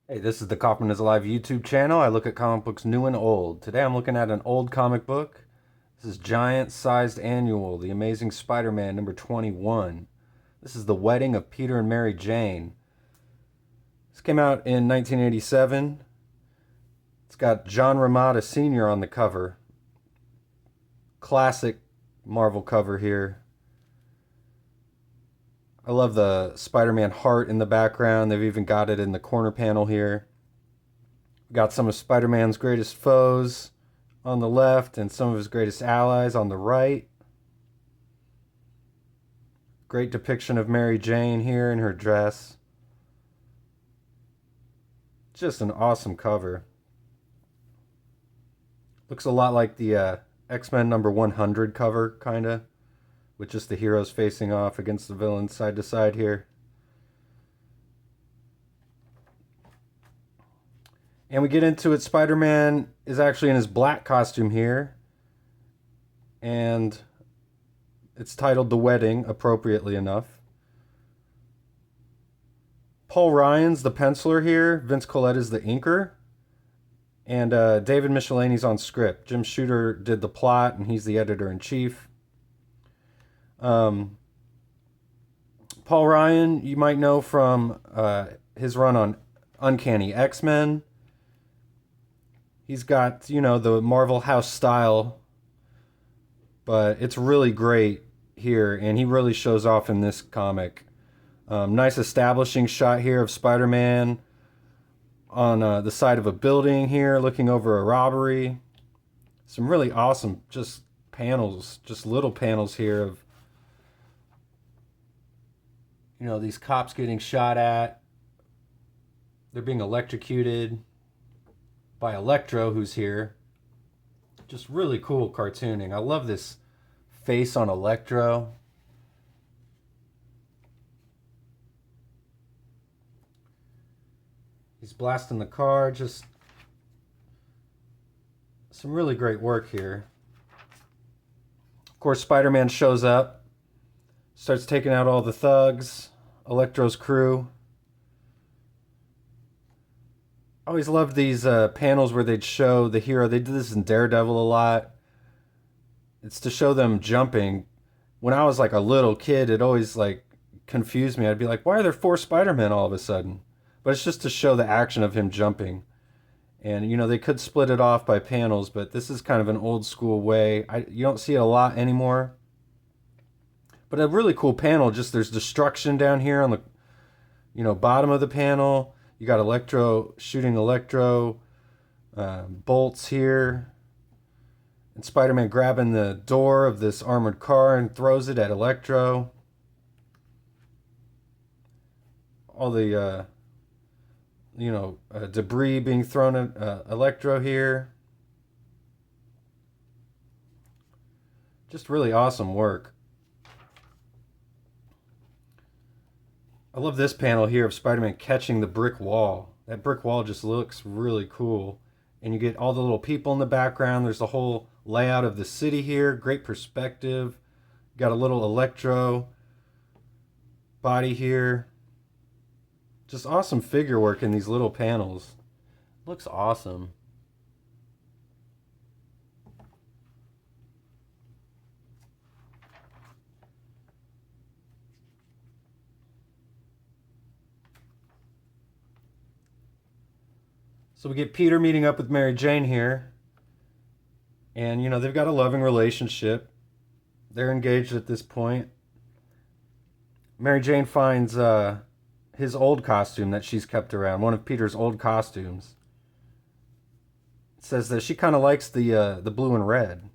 Hey, this is the Kaufman is Alive YouTube channel. I look at comic books new and old. Today I'm looking at an old comic book. This is Giant Sized Annual, The Amazing Spider-Man number 21. This is the wedding of Peter and Mary Jane. This came out in 1987. It's got John Romita Sr. on the cover. Classic Marvel cover here. I love the Spider-Man heart in the background. They've even got it in the corner panel here. Got some of Spider-Man's greatest foes on the left and some of his greatest allies on the right. Great depiction of Mary Jane here in her dress. Just an awesome cover. Looks a lot like the X-Men number 100 cover, kinda, with just the heroes facing off against the villains side to side here. And we get into it. Spider-Man is actually in his black costume here. And it's titled The Wedding, appropriately enough. Paul Ryan's the penciler here. Vince Collette is the inker. And David Michelinie's on script. Jim Shooter did the plot, and he's the editor-in-chief. Paul Ryan, you might know from his run on Uncanny X-Men. He's got, the Marvel House style, but it's really great here, and he really shows off in this comic. Nice establishing shot here of Spider-Man on the side of a building here, looking over a robbery. Some really awesome just panels, just little panels here of, these cops getting shot at. They're being electrocuted by Electro, who's here. Just really cool cartooning. I love this face on Electro. He's blasting the car. Just some really great work here. Of course, Spider-Man shows up, starts taking out all the thugs, Electro's crew. I always loved these panels where they'd show the hero. They did this in Daredevil a lot. It's to show them jumping. When I was like a little kid, it always like confused me. I'd be like, why are there four Spider-Men all of a sudden? But it's just to show the action of him jumping. And, they could split it off by panels, but this is kind of an old school way. You don't see it a lot anymore. But a really cool panel, just there's destruction down here on the, bottom of the panel. You got Electro shooting Electro, bolts here. And Spider-Man grabbing the door of this armored car and throws it at Electro. All the, debris being thrown at Electro here. Just really awesome work. I love this panel here of Spider-Man catching the brick wall. That brick wall just looks really cool. And you get all the little people in the background. There's the whole layout of the city here. Great perspective. Got a little Electro body here. Just awesome figure work in these little panels. Looks awesome. So we get Peter meeting up with Mary Jane here. And, they've got a loving relationship. They're engaged at this point. Mary Jane finds his old costume that she's kept around, one of Peter's old costumes. It says that she kind of likes the blue and red.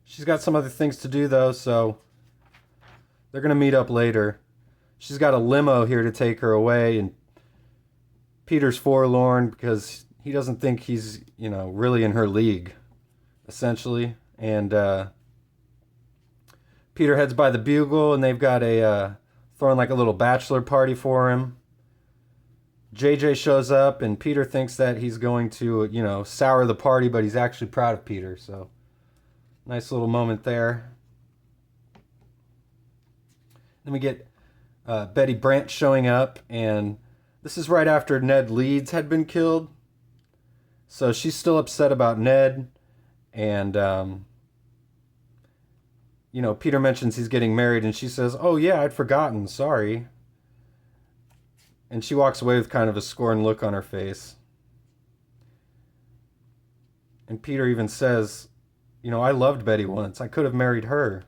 She's got some other things to do, though, so they're going to meet up later. She's got a limo here to take her away, and Peter's forlorn because he doesn't think he's, really in her league, essentially. And Peter heads by the Bugle, and they've got throwing like a little bachelor party for him. JJ shows up, and Peter thinks that he's going to, sour the party, but he's actually proud of Peter. So, nice little moment there. Then we get Betty Brant showing up, and this is right after Ned Leeds had been killed. So she's still upset about Ned, and Peter mentions he's getting married, and she says, "Oh yeah, I'd forgotten. Sorry." And she walks away with kind of a scorned look on her face. And Peter even says, "I loved Betty once. I could have married her."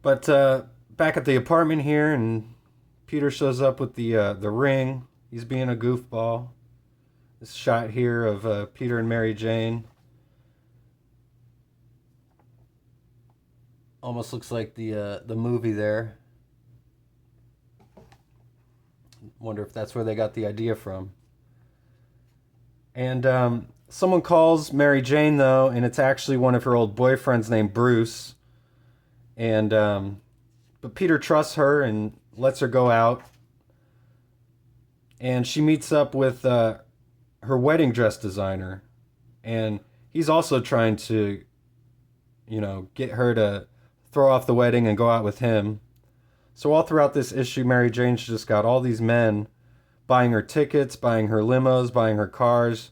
But back at the apartment here, and Peter shows up with the ring. He's being a goofball. This shot here of Peter and Mary Jane almost looks like the movie there. Wonder if that's where they got the idea from. And someone calls Mary Jane though, and it's actually one of her old boyfriends named Bruce. And but Peter trusts her and lets her go out. And she meets up with her wedding dress designer, and he's also trying to, get her to throw off the wedding and go out with him. So all throughout this issue, Mary Jane's just got all these men buying her tickets, buying her limos, buying her cars,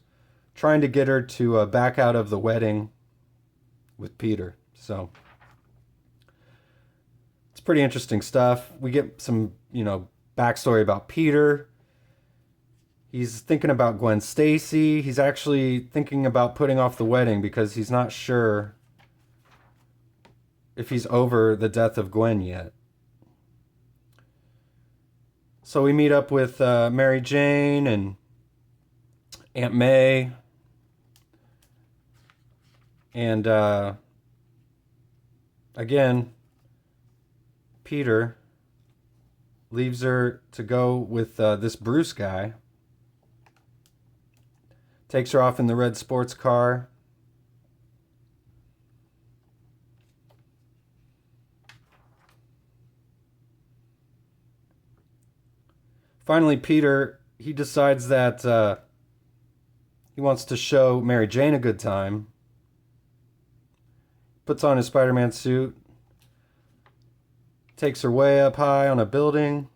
trying to get her to back out of the wedding with Peter. So it's pretty interesting stuff. We get some, backstory about Peter. He's thinking about Gwen Stacy. He's actually thinking about putting off the wedding because he's not sure if he's over the death of Gwen yet. So we meet up with Mary Jane and Aunt May. And again, Peter leaves her to go with this Bruce guy. Takes her off in the red sports car. Finally, Peter, he decides that he wants to show Mary Jane a good time. Puts on his Spider-Man suit. Takes her way up high on a building.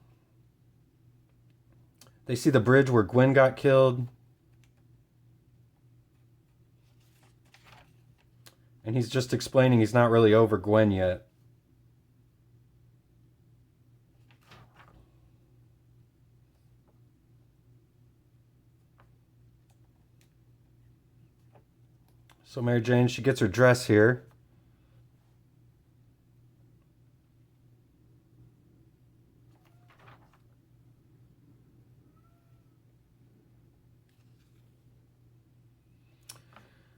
They see the bridge where Gwen got killed. And he's just explaining he's not really over Gwen yet. So Mary Jane, she gets her dress here.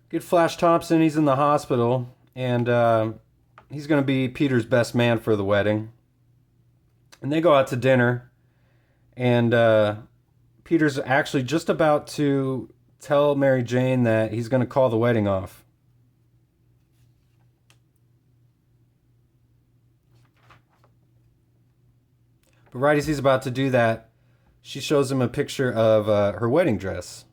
Get Flash Thompson, he's in the hospital, and he's going to be Peter's best man for the wedding. And they go out to dinner, and Peter's actually just about to tell Mary Jane that he's going to call the wedding off. But right as he's about to do that, she shows him a picture of her wedding dress.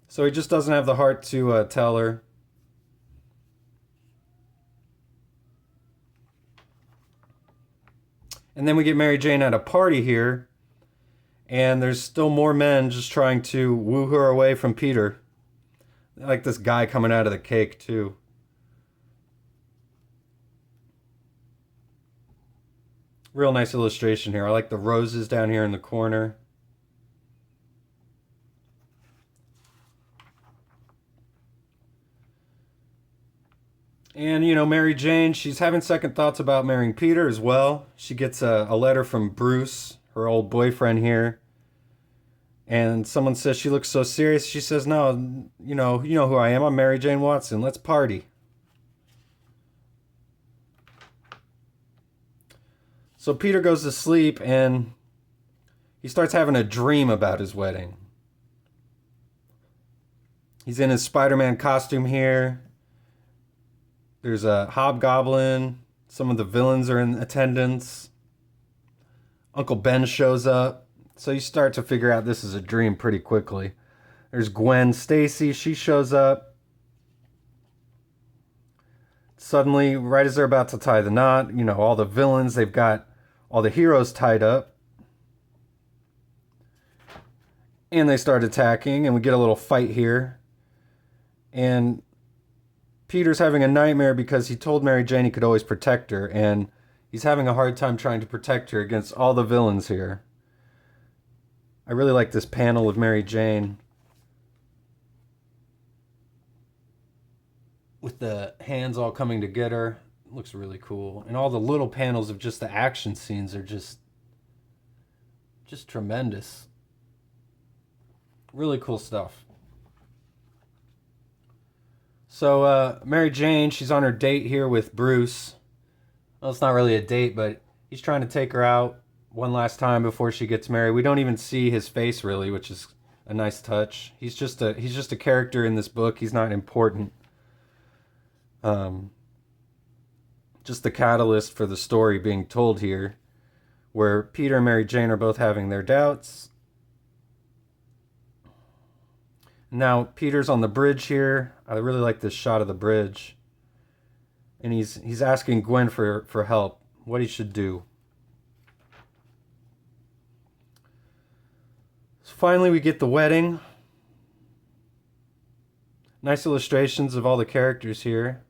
So he just doesn't have the heart to tell her. And then we get Mary Jane at a party here. And there's still more men just trying to woo her away from Peter. I like this guy coming out of the cake too. Real nice illustration here. I like the roses down here in the corner. And, Mary Jane, she's having second thoughts about marrying Peter as well. She gets a letter from Bruce, her old boyfriend here. And someone says she looks so serious. She says, "No, you know who I am. I'm Mary Jane Watson. Let's party." So Peter goes to sleep and he starts having a dream about his wedding. He's in his Spider-Man costume here. There's a hobgoblin. Some of the villains are in attendance. Uncle Ben shows up. So you start to figure out this is a dream pretty quickly. There's Gwen Stacy. She shows up. suddenly, right as they're about to tie the knot, you know, all the villains, they've got all the heroes tied up. And they start attacking, and we get a little fight here. And Peter's having a nightmare because he told Mary Jane he could always protect her, and he's having a hard time trying to protect her against all the villains here. I really like this panel of Mary Jane with the hands all coming to get her. It looks really cool. And all the little panels of just the action scenes are just tremendous. Really cool stuff. So Mary Jane, she's on her date here with Bruce. Well, it's not really a date, but he's trying to take her out one last time before she gets married. We don't even see his face really, which is a nice touch. He's just a character in this book. He's not important. Just the catalyst for the story being told here, where Peter and Mary Jane are both having their doubts. Now Peter's on the bridge here. I really like this shot of the bridge. And he's asking Gwen for help, what he should do. So finally we get the wedding. Nice illustrations of all the characters here.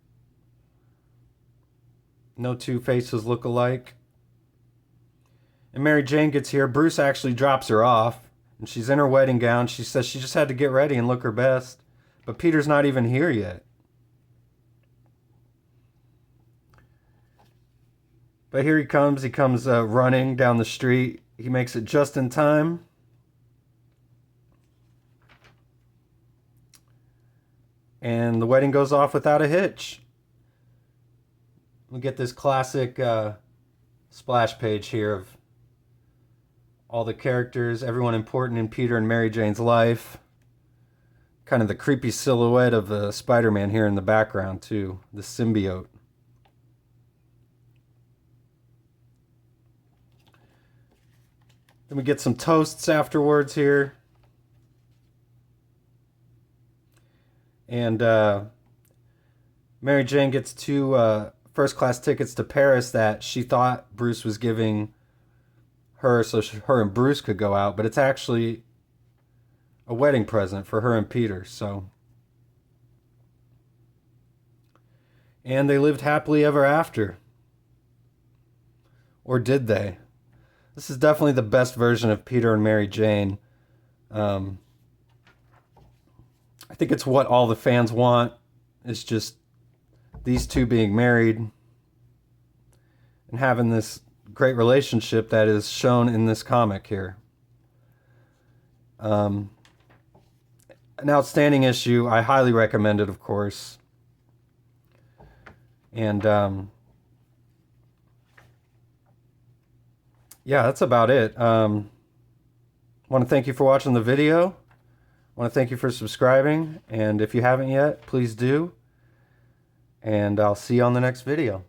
No two faces look alike. And Mary Jane gets here. Bruce actually drops her off. And she's in her wedding gown. She says she just had to get ready and look her best. But Peter's not even here yet. But here he comes. He comes running down the street. He makes it just in time. And the wedding goes off without a hitch. We get this classic splash page here of all the characters, everyone important in Peter and Mary Jane's life. Kind of the creepy silhouette of Spider-Man here in the background too, the symbiote. Then we get some toasts afterwards here. And Mary Jane gets two first-class tickets to Paris that she thought Bruce was giving her so her and Bruce could go out, but it's actually a wedding present for her and Peter. So, and they lived happily ever after. Or did they? This is definitely the best version of Peter and Mary Jane. I think it's what all the fans want. It's just these two being married and having this great relationship that is shown in this comic here. An outstanding issue. I highly recommend it, of course. And yeah, that's about it. Want to thank you for watching the video. Want to thank you for subscribing. And if you haven't yet, please do. And I'll see you on the next video.